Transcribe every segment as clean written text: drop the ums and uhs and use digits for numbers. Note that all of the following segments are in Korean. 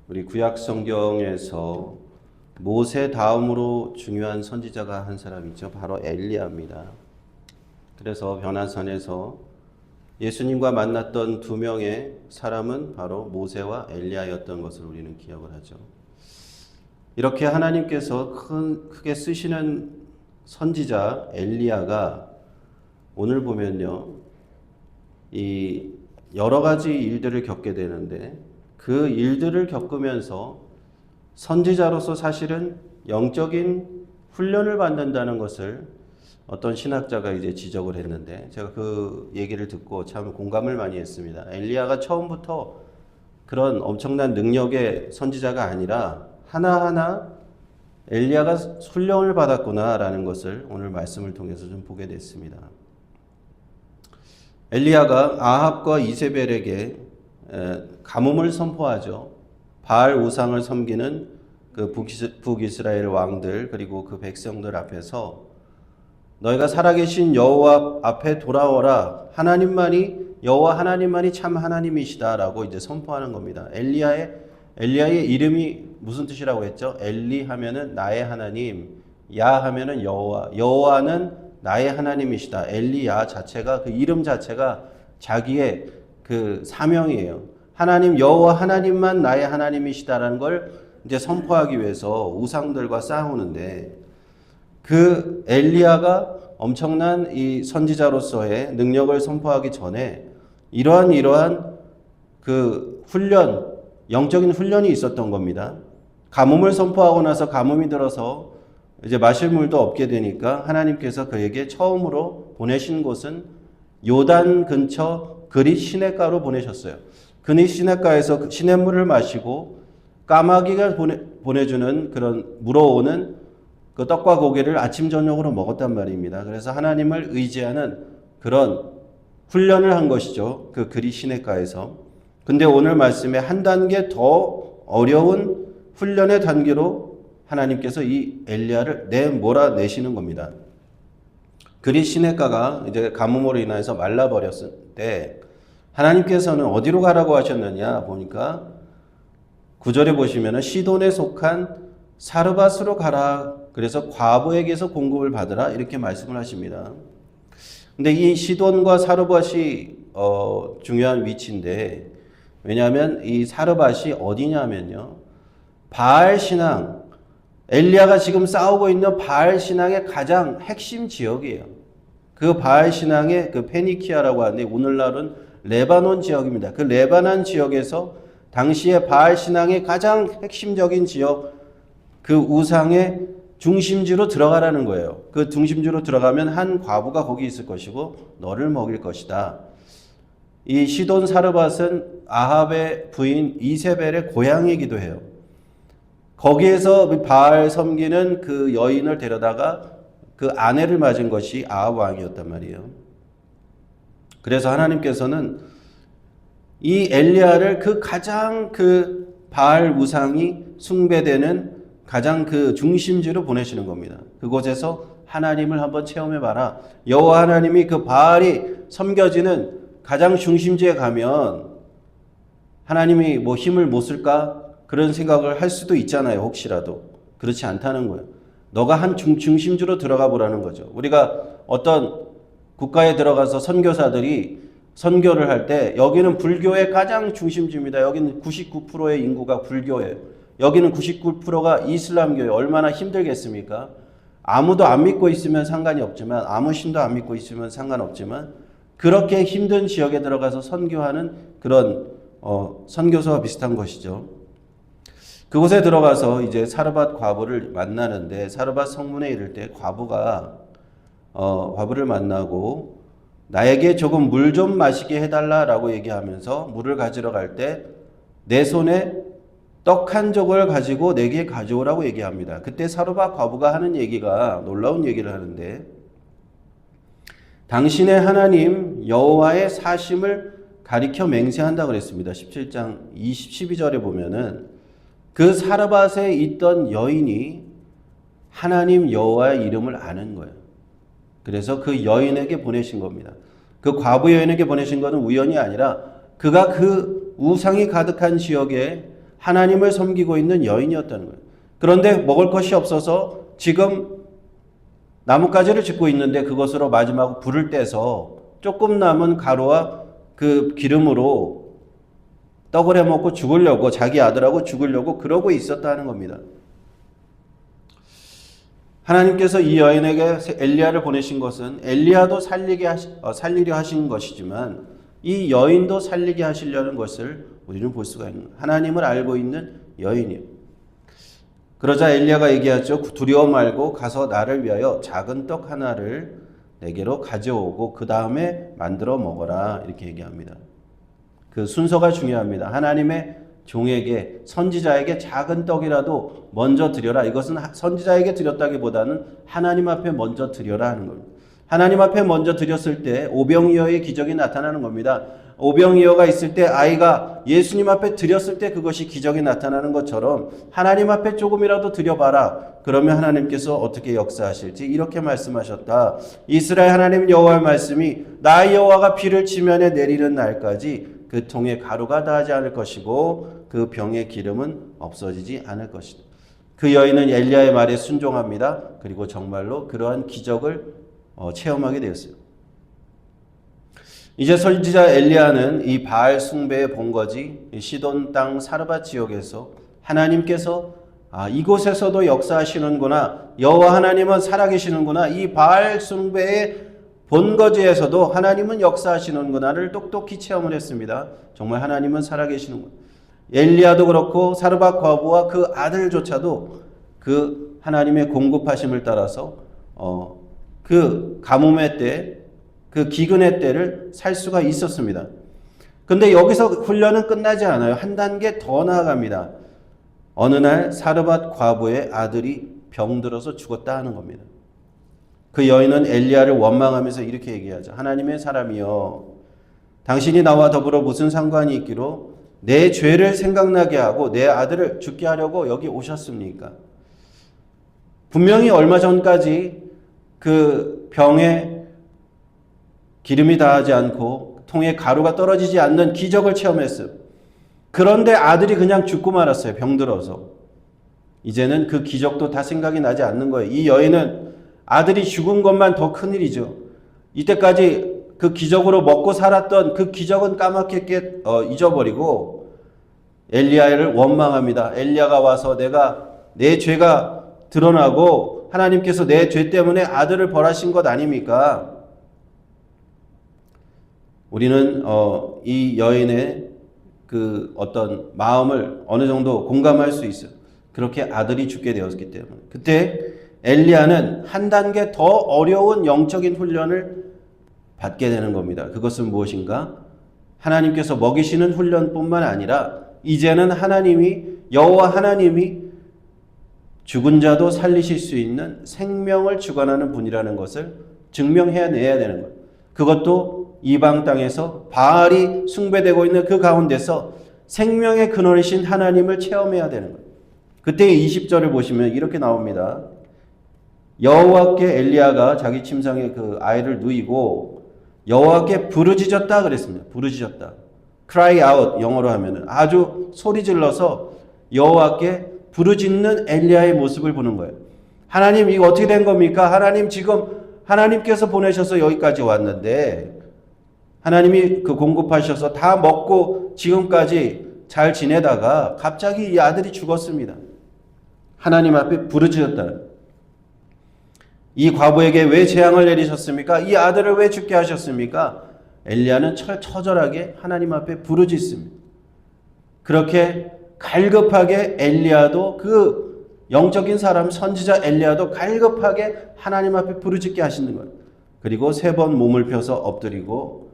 우리 구약 성경에서 모세 다음으로 중요한 선지자가 한 사람이죠. 바로 엘리야입니다. 그래서 변화산에서 예수님과 만났던 두 명의 사람은 바로 모세와 엘리야였던 것을 우리는 기억을 하죠. 이렇게 하나님께서 크게 쓰시는 선지자 엘리야가 오늘 보면요, 이 여러 가지 일들을 겪게 되는데 그 일들을 겪으면서 선지자로서 사실은 영적인 훈련을 받는다는 것을 어떤 신학자가 이제 지적을 했는데 제가 그 얘기를 듣고 참 공감을 많이 했습니다. 엘리야가 처음부터 그런 엄청난 능력의 선지자가 아니라 하나하나 엘리야가 훈련을 받았구나라는 것을 오늘 말씀을 통해서 좀 보게 됐습니다. 엘리야가 아합과 이세벨에게 가뭄을 선포하죠. 바알 우상을 섬기는 그 북이스라엘 왕들 그리고 그 백성들 앞에서 너희가 살아계신 여호와 앞에 돌아오라. 여호와 하나님만이 참 하나님이시다라고 이제 선포하는 겁니다. 엘리야의 이름이 무슨 뜻이라고 했죠? 엘리 하면은 나의 하나님, 야 하면은 여호와는 나의 하나님이시다. 엘리야 자체가 그 이름 자체가 자기의 그 사명이에요. 하나님 여호와 하나님만 나의 하나님이시다라는 걸 이제 선포하기 위해서 우상들과 싸우는데 그 엘리야가 엄청난 이 선지자로서의 능력을 선포하기 전에 이러한 그 영적인 훈련이 있었던 겁니다. 가뭄을 선포하고 나서 가뭄이 들어서 이제 마실 물도 없게 되니까 하나님께서 그에게 처음으로 보내신 곳은 요단 근처 그릿 시냇가로 보내셨어요. 그릿 시냇가에서 시냇물을 마시고 까마귀가 보내주는 그런 물어오는 그 떡과 고기를 아침 저녁으로 먹었단 말입니다. 그래서 하나님을 의지하는 그런 훈련을 한 것이죠. 그 그릿 시냇가에서. 근데 오늘 말씀에 한 단계 더 어려운 훈련의 단계로 하나님께서 이 엘리야를 몰아내시는 겁니다. 그릿 시냇가가 이제 가뭄으로 인해서 말라버렸을 때 하나님께서는 어디로 가라고 하셨느냐 보니까 9절에 보시면은 시돈에 속한 사르밧으로 가라. 그래서 과부에게서 공급을 받으라 이렇게 말씀을 하십니다. 근데 이 시돈과 사르밧이 중요한 위치인데 왜냐하면 이 사르밧이 어디냐면요. 바알 신앙, 엘리야가 지금 싸우고 있는 바알 신앙의 가장 핵심 지역이에요. 그 바알 신앙의 그 페니키아라고 하는데 오늘날은 레바논 지역입니다. 그 레바논 지역에서 당시의 바알 신앙의 가장 핵심적인 지역, 그 우상의 중심지로 들어가라는 거예요. 그 중심지로 들어가면 한 과부가 거기 있을 것이고 너를 먹일 것이다. 이 시돈 사르밧은 아합의 부인 이세벨의 고향이기도 해요. 거기에서 바알 섬기는 그 여인을 데려다가 그 아내를 맞은 것이 아합 왕이었단 말이에요. 그래서 하나님께서는 이 엘리야를 그 가장 그 바알 우상이 숭배되는 가장 그 중심지로 보내시는 겁니다. 그곳에서 하나님을 한번 체험해봐라. 여호와 하나님이 그 바알이 섬겨지는 가장 중심지에 가면 하나님이 뭐 힘을 못 쓸까? 그런 생각을 할 수도 있잖아요. 혹시라도. 그렇지 않다는 거예요. 너가 한 중심지로 들어가 보라는 거죠. 우리가 어떤 국가에 들어가서 선교사들이 선교를 할 때 여기는 불교의 가장 중심지입니다. 여기는 99%의 인구가 불교예요. 여기는 99%가 이슬람교예요. 얼마나 힘들겠습니까? 아무도 안 믿고 있으면 상관이 없지만 아무 신도 안 믿고 있으면 상관없지만 그렇게 힘든 지역에 들어가서 선교하는 그런 선교사와 비슷한 것이죠. 그곳에 들어가서 이제 사르밧 과부를 만나는데 사르밧 성문에 이를 때 과부를 만나고 나에게 조금 물 좀 마시게 해달라라고 얘기하면서 물을 가지러 갈 때 내 손에 떡 한 조각을 가지고 내게 가져오라고 얘기합니다. 그때 사르밧 과부가 하는 얘기가 놀라운 얘기를 하는데 당신의 하나님 여호와의 사심을 가리켜 맹세한다 그랬습니다. 17장 12절에 보면은 그 사르밧에 있던 여인이 하나님 여호와의 이름을 아는 거예요. 그래서 그 여인에게 보내신 겁니다. 그 과부 여인에게 보내신 것은 우연이 아니라 그가 그 우상이 가득한 지역에 하나님을 섬기고 있는 여인이었다는 거예요. 그런데 먹을 것이 없어서 지금 나뭇가지를 짓고 있는데 그것으로 마지막 불을 떼서 조금 남은 가루와 그 기름으로 떡을 해먹고 죽으려고, 자기 아들하고 죽으려고 그러고 있었다는 겁니다. 하나님께서 이 여인에게 엘리야를 보내신 것은 엘리야도 살리려 하신 것이지만 이 여인도 살리게 하시려는 것을 우리는 볼 수가 있는 거예요. 하나님을 알고 있는 여인이요. 그러자 엘리야가 얘기하죠. 두려워 말고 가서 나를 위하여 작은 떡 하나를 내게로 가져오고 그 다음에 만들어 먹어라. 이렇게 얘기합니다. 그 순서가 중요합니다. 하나님의 종에게, 선지자에게 작은 떡이라도 먼저 드려라. 이것은 선지자에게 드렸다기보다는 하나님 앞에 먼저 드려라 하는 겁니다. 하나님 앞에 먼저 드렸을 때 오병이어의 기적이 나타나는 겁니다. 오병이어가 있을 때 아이가 예수님 앞에 드렸을 때 그것이 기적이 나타나는 것처럼 하나님 앞에 조금이라도 드려봐라. 그러면 하나님께서 어떻게 역사하실지 이렇게 말씀하셨다. 이스라엘 하나님 여호와의 말씀이 나 여호와가 비를 지면에 내리는 날까지 그 통에 가루가 닿지 않을 것이고 그 병의 기름은 없어지지 않을 것이다. 그 여인은 엘리야의 말에 순종합니다. 그리고 정말로 그러한 기적을 체험하게 되었어요. 이제 선지자 엘리야는 이 바알 숭배의 본거지 시돈 땅 사르밧 지역에서 하나님께서 이곳에서도 역사하시는구나, 여호와 하나님은 살아계시는구나, 이 바알 숭배의 본거지에서도 하나님은 역사하시는구나를 똑똑히 체험을 했습니다. 정말 하나님은 살아계시는구나. 엘리야도 그렇고 사르밧 과부와 그 아들조차도 그 하나님의 공급하심을 따라서 그 가뭄의 때, 그 기근의 때를 살 수가 있었습니다. 근데 여기서 훈련은 끝나지 않아요. 한 단계 더 나아갑니다. 어느 날 사르밧 과부의 아들이 병들어서 죽었다 하는 겁니다. 그 여인은 엘리야를 원망하면서 이렇게 얘기하죠. 하나님의 사람이여, 당신이 나와 더불어 무슨 상관이 있기로 내 죄를 생각나게 하고 내 아들을 죽게 하려고 여기 오셨습니까? 분명히 얼마 전까지 그 병에 기름이 닿지 않고 통에 가루가 떨어지지 않는 기적을 체험했어요. 그런데 아들이 그냥 죽고 말았어요. 병들어서. 이제는 그 기적도 다 생각이 나지 않는 거예요. 이 여인은 아들이 죽은 것만 더 큰일이죠. 이때까지 그 기적으로 먹고 살았던 그 기적은 까맣게 잊어버리고 엘리야를 원망합니다. 엘리야가 와서 내 죄가 드러나고 하나님께서 내 죄 때문에 아들을 벌하신 것 아닙니까? 우리는 이 여인의 그 어떤 마음을 어느 정도 공감할 수 있어요. 그렇게 아들이 죽게 되었기 때문에. 그때 엘리야는 한 단계 더 어려운 영적인 훈련을 받게 되는 겁니다. 그것은 무엇인가? 하나님께서 먹이시는 훈련뿐만 아니라 이제는 여호와 하나님이 죽은 자도 살리실 수 있는 생명을 주관하는 분이라는 것을 증명해내야 되는 거예요. 그것도 이방 땅에서 바알이 숭배되고 있는 그 가운데서 생명의 근원이신 하나님을 체험해야 되는 거예요. 그때의 20절을 보시면 이렇게 나옵니다. 여호와께 엘리야가 자기 침상에 그 아이를 누이고 여호와께 부르짖었다 그랬습니다. 부르짖었다. cry out 영어로 하면은 아주 소리 질러서 여호와께 부르짖는 엘리야의 모습을 보는 거예요. 하나님 이거 어떻게 된 겁니까? 하나님 지금 하나님께서 보내셔서 여기까지 왔는데 하나님이 그 공급하셔서 다 먹고 지금까지 잘 지내다가 갑자기 이 아들이 죽었습니다. 하나님 앞에 부르짖었다. 이 과부에게 왜 재앙을 내리셨습니까? 이 아들을 왜 죽게 하셨습니까? 엘리야는 처절하게 하나님 앞에 부르짖습니다. 그렇게 갈급하게 엘리야도 그 영적인 사람 선지자 엘리야도 갈급하게 하나님 앞에 부르짖게 하시는 거예요. 그리고 3번 몸을 펴서 엎드리고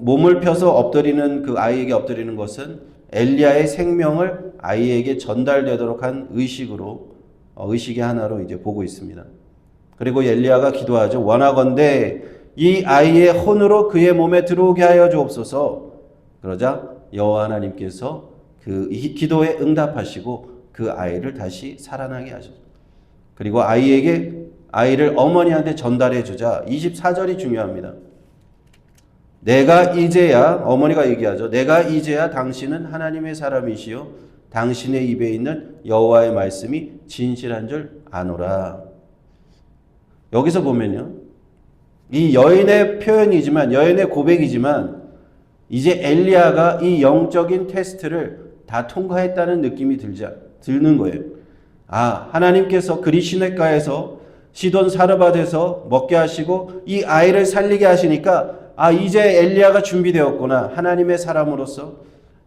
몸을 펴서 엎드리는 그 아이에게 엎드리는 것은 엘리야의 생명을 아이에게 전달되도록 한 의식의 하나로 이제 보고 있습니다. 그리고 엘리야가 기도하죠. 원하건대 이 아이의 혼으로 그의 몸에 들어오게 하여 주옵소서. 그러자 여호와 하나님께서 그 기도에 응답하시고 그 아이를 다시 살아나게 하셨습니다. 그리고 아이를 어머니한테 전달해 주자 24절이 중요합니다. 내가 이제야, 어머니가 얘기하죠. 내가 이제야 당신은 하나님의 사람이시요 당신의 입에 있는 여호와의 말씀이 진실한 줄 아노라. 여기서 보면요, 이 여인의 표현이지만, 여인의 고백이지만 이제 엘리야가 이 영적인 테스트를 다 통과했다는 느낌이 드는 거예요. 하나님께서 그리 시냇가에서 시돈 사르밧에서 먹게 하시고 이 아이를 살리게 하시니까 이제 엘리야가 준비되었구나. 하나님의 사람으로서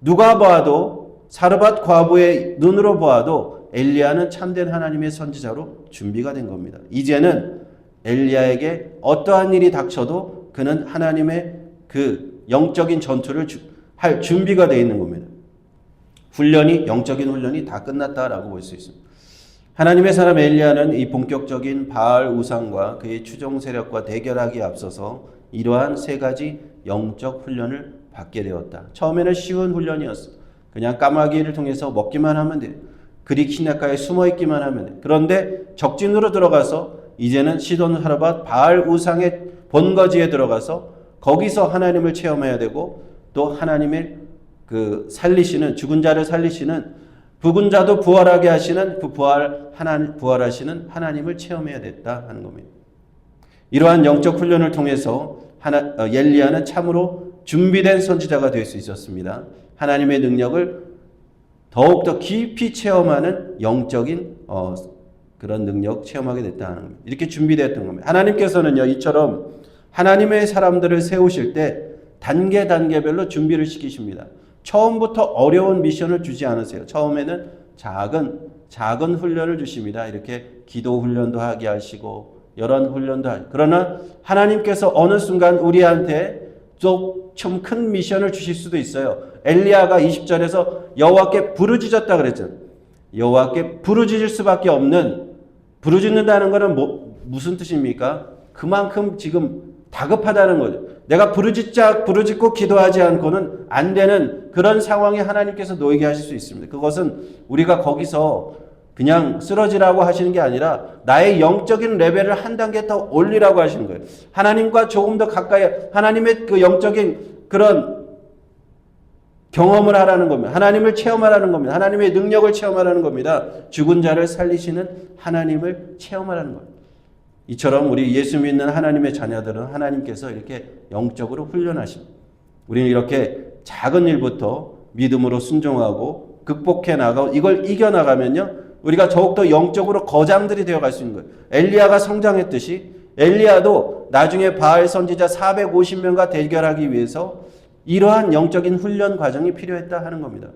누가 봐도, 사르밧 과부의 눈으로 보아도 엘리야는 참된 하나님의 선지자로 준비가 된 겁니다. 이제는 엘리야에게 어떠한 일이 닥쳐도 그는 하나님의 그 영적인 전투를 할 준비가 되어 있는 겁니다. 영적인 훈련이 다 끝났다라고 볼 수 있습니다. 하나님의 사람 엘리야는 이 본격적인 바알 우상과 그의 추종 세력과 대결하기에 앞서서 이러한 세 가지 영적 훈련을 받게 되었다. 처음에는 쉬운 훈련이었어. 그냥 까마귀를 통해서 먹기만 하면 돼. 그리 시냇가에 숨어 있기만 하면 돼. 그런데 적진으로 들어가서 이제는 시돈 사르밧 바알 우상의 본거지에 들어가서 거기서 하나님을 체험해야 되고, 또 하나님의 그 살리시는, 죽은 자를 살리시는, 죽은 자도 부활하게 하시는 부활하시는 하나님을 체험해야 됐다 하는 겁니다. 이러한 영적 훈련을 통해서 엘리야는 참으로 준비된 선지자가 될 수 있었습니다. 하나님의 능력을 더욱더 깊이 체험하는 영적인 그런 능력 체험하게 됐다는 겁니다. 이렇게 준비되었던 겁니다. 하나님께서는요, 이처럼 하나님의 사람들을 세우실 때 단계별로 준비를 시키십니다. 처음부터 어려운 미션을 주지 않으세요. 처음에는 작은 훈련을 주십니다. 이렇게 기도 훈련도 하게 하시고 여러 훈련도 하시고. 그러나 하나님께서 어느 순간 우리한테 좀 큰 미션을 주실 수도 있어요. 엘리야가 20절에서 여호와께 부르짖었다 그랬잖아요. 여호와께 부르짖을 수밖에 없는, 부르짖는다는 것은 무슨 뜻입니까? 그만큼 지금 다급하다는 거죠. 내가 부르짖고 기도하지 않고는 안 되는 그런 상황에 하나님께서 놓이게 하실 수 있습니다. 그것은 우리가 거기서 그냥 쓰러지라고 하시는 게 아니라 나의 영적인 레벨을 한 단계 더 올리라고 하시는 거예요. 하나님과 조금 더 가까이, 하나님의 그 영적인 그런 경험을 하라는 겁니다. 하나님을 체험하라는 겁니다. 하나님의 능력을 체험하라는 겁니다. 죽은 자를 살리시는 하나님을 체험하라는 겁니다. 이처럼 우리 예수 믿는 하나님의 자녀들은 하나님께서 이렇게 영적으로 훈련하십니다. 우리는 이렇게 작은 일부터 믿음으로 순종하고 극복해 나가고 이걸 이겨나가면요, 우리가 더욱더 영적으로 거장들이 되어갈 수 있는 거예요. 엘리야가 성장했듯이 엘리야도 나중에 바알 선지자 450명과 대결하기 위해서 이러한 영적인 훈련 과정이 필요했다 하는 겁니다.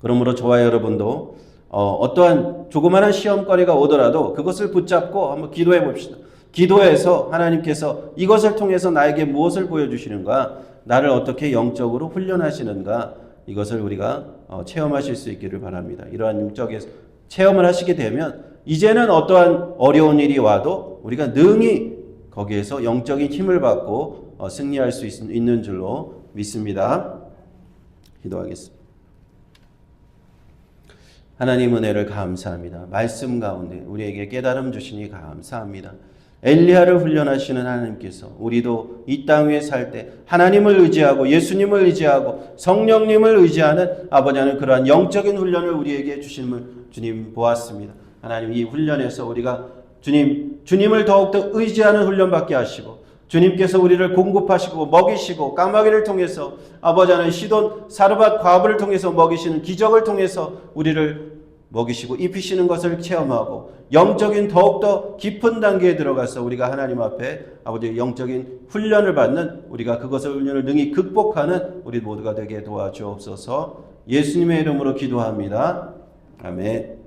그러므로 저와 여러분도 어떠한 조그마한 시험거리가 오더라도 그것을 붙잡고 한번 기도해 봅시다. 기도해서 하나님께서 이것을 통해서 나에게 무엇을 보여주시는가, 나를 어떻게 영적으로 훈련하시는가, 이것을 우리가 체험하실 수 있기를 바랍니다. 이러한 영적인 체험을 하시게 되면 이제는 어떠한 어려운 일이 와도 우리가 능히 거기에서 영적인 힘을 받고 승리할 수 있는 줄로 믿습니다. 기도하겠습니다. 하나님 은혜를 감사합니다. 말씀 가운데 우리에게 깨달음 주시니 감사합니다. 엘리야를 훈련하시는 하나님께서 우리도 이 땅 위에 살 때 하나님을 의지하고 예수님을 의지하고 성령님을 의지하는 아버지 하나님, 그러한 영적인 훈련을 우리에게 주심을 주님 보았습니다. 하나님, 이 훈련에서 우리가 주님을 더욱더 의지하는 훈련받게 하시고 주님께서 우리를 공급하시고 먹이시고 까마귀를 통해서 아버지 하나님 시돈 사르밧 과부를 통해서 먹이시는 기적을 통해서 우리를 먹이시고 입히시는 것을 체험하고 영적인 더욱더 깊은 단계에 들어가서 우리가 하나님 앞에 아버지 영적인 훈련을 받는, 우리가 그것을 훈련을 능히 극복하는 우리 모두가 되게 도와주옵소서. 예수님의 이름으로 기도합니다. 아멘.